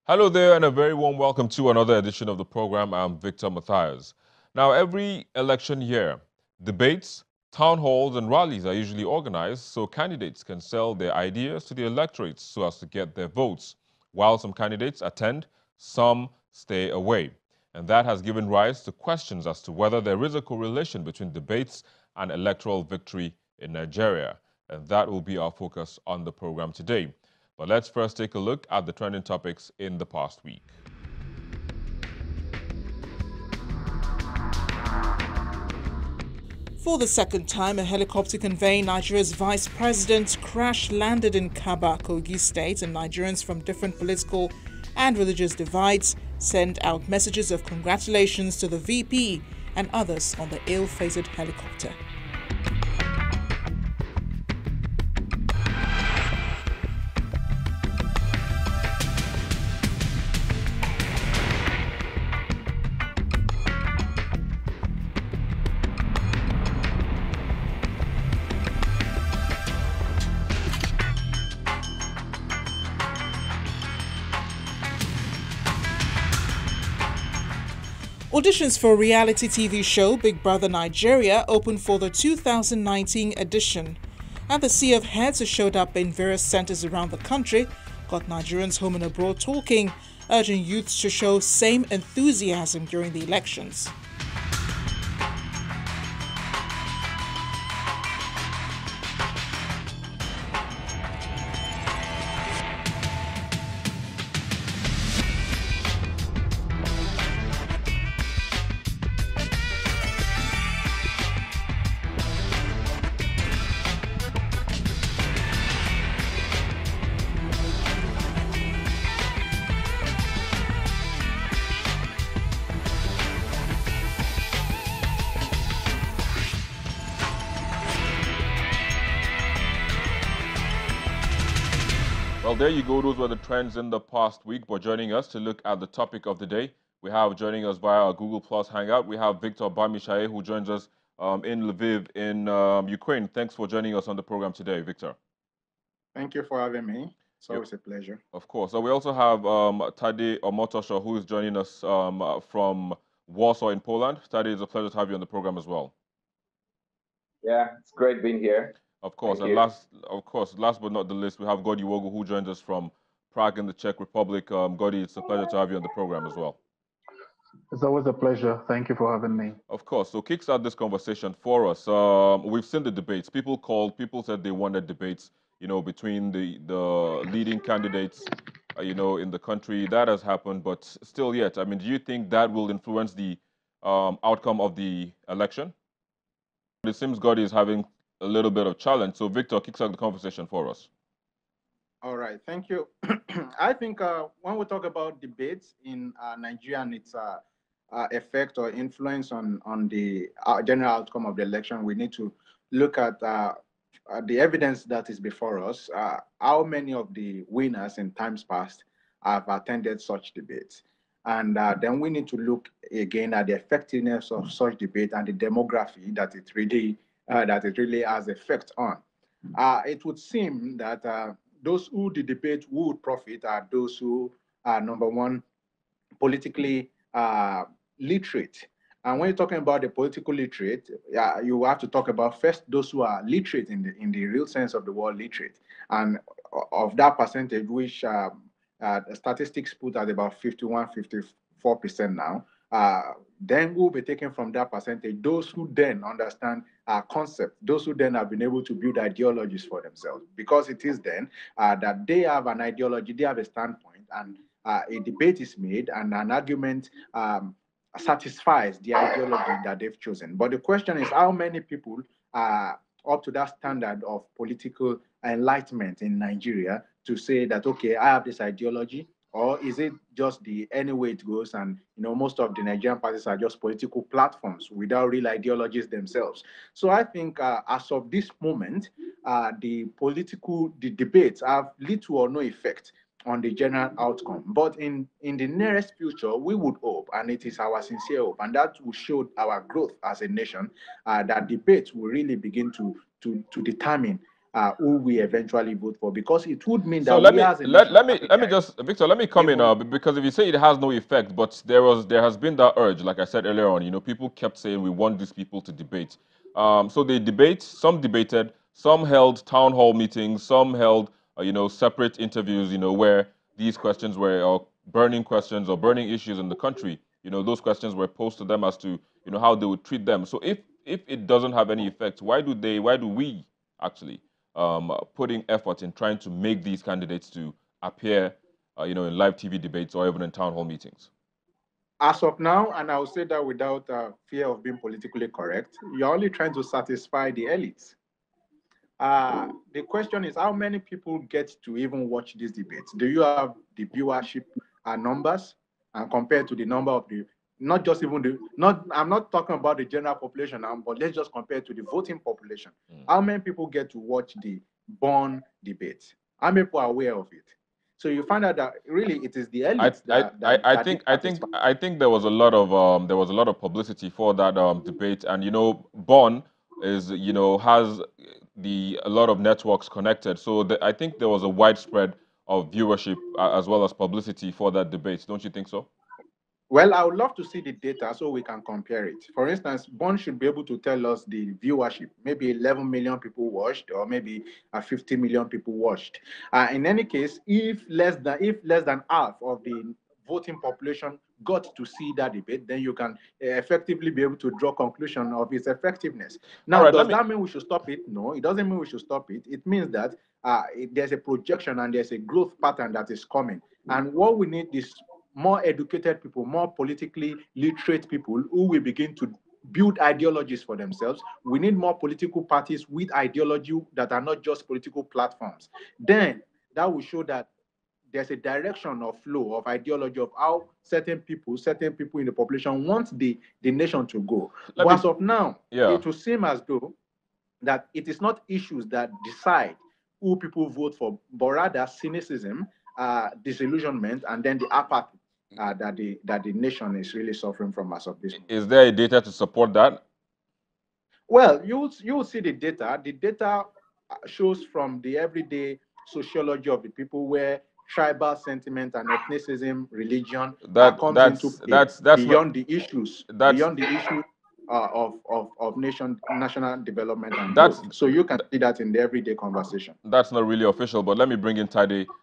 Hello there, and a very warm welcome to another edition of the program. I'm Victor Matthias. Now, every election year, debates, town halls, and rallies are usually organized so candidates can sell their ideas to the electorate so as to get their votes. While some candidates attend, some stay away. And that has given rise to questions as to whether there is a correlation between debates and electoral victory in Nigeria. And that will be our focus on the program today. But let's first take a look at the trending topics in the past week. For the second time, a helicopter conveying Nigeria's vice president crash-landed in Kaba, Kogi State, and Nigerians from different political and religious divides sent out messages of congratulations to the VP and others on the ill-fated helicopter. Auditions for reality TV show Big Brother Nigeria opened for the 2019 edition, and the sea of heads who showed up in various centers around the country got Nigerians home and abroad talking, urging youths to show same enthusiasm during the elections. Well, there you go. Those were the trends in the past week. But joining us to look at the topic of the day, we have joining us via our Google Plus Hangout, we have Victor Bamishaye, who joins us in Lviv in Ukraine. Thanks for joining us on the program today, Victor. Thank you for having me. It's always a pleasure. Of course. So we also have Tade Omotosho, who is joining us from Warsaw in Poland. Tade, it's a pleasure to have you on the program as well. Yeah, it's great being here. Of course, Thank and you. last but not the least, we have Godi Wogu, who joins us from Prague in the Czech Republic. Godi, it's a pleasure to have you on the program as well. It's always a pleasure. Thank you for having me. Of course. So kickstart this conversation for us. We've seen the debates. People said they wanted debates, between the leading candidates, in the country. That has happened, but still yet, I mean, do you think that will influence the outcome of the election? It seems Godi is having a little bit of challenge. So Victor, kickstart the conversation for us. All right, thank you. I think when we talk about debates in Nigeria and its effect or influence on the general outcome of the election, we need to look at the evidence that is before us. How many of the winners in times past have attended such debates? And then we need to look again at the effectiveness of such debate and the demography that it really has effect on. It would seem that those who the debate would profit are those who are, number one, politically literate. And when you're talking about the political literate, you have to talk about first those who are literate in the real sense of the word literate. And of that percentage, which the statistics put at about 51, 54% now, then will be taken from that percentage those who then understand concept, those who then have been able to build ideologies for themselves, because it is then that they have an ideology, they have a standpoint, and a debate is made and an argument satisfies the ideology that they've chosen. But the question is, how many people are up to that standard of political enlightenment in Nigeria to say that, okay, I have this ideology, or is it just the any way it goes? And most of the Nigerian parties are just political platforms without real ideologies themselves. So I think as of this moment, the debates have little or no effect on the general outcome. But in the nearest future, we would hope, and it is our sincere hope, and that will show our growth as a nation, that debates will really begin to determine who we eventually vote for, because it would mean So that let we me as a nation have a let me direct, just Victor, let me come in even because if you say it has no effect, but there has been that urge, like I said earlier on. You know, people kept saying we want these people to debate. So they debate. Some debated. Some held town hall meetings. Some held separate interviews. You know, where these questions were burning questions or burning issues in the country. You know, those questions were posed to them as to how they would treat them. So if it doesn't have any effect, why do we actually putting effort in trying to make these candidates to appear, in live TV debates or even in town hall meetings? as of now, and I will say that without fear of being politically correct, you're only trying to satisfy the elites. The question is, how many people get to even watch these debates? Do you have the viewership numbers, and compared to the number of the, not just even the, not, I'm not talking about the general population now, but let's just compare to the voting population. How many people get to watch the born debate? How many people are aware of it? So you find out that really it is the elites that did satisfy. I think there was a lot of publicity for that debate, and Bonn is has a lot of networks connected, so I think there was a widespread of viewership as well as publicity for that debate. Don't you think so? Well, I would love to see the data so we can compare it. For instance, Bond should be able to tell us the viewership. Maybe 11 million people watched, or maybe 50 million people watched. In any case, if less than half of the voting population got to see that debate, then you can effectively be able to draw conclusion of its effectiveness. All Now, right, let does me. that mean we should stop it? No, it doesn't mean we should stop it. It means that there's a projection and there's a growth pattern that is coming. And what we need is more educated people, more politically literate people who will begin to build ideologies for themselves. We need more political parties with ideology that are not just political platforms. Then that will show that there's a direction or flow of ideology of how certain people in the population want the nation to go. Let But me. as of now, Yeah. it will seem as though that it is not issues that decide who people vote for, but rather cynicism, disillusionment, and then the apathy that the nation is really suffering from as of this moment. Is there a data to support that? Well, you'll see the data. The data shows from the everyday sociology of the people where tribal sentiment and ethnicism, religion comes into play That's not that's beyond the issue of national development and that's growth. So you can see that in the everyday conversation. that's not really official. But let me bring in Tade.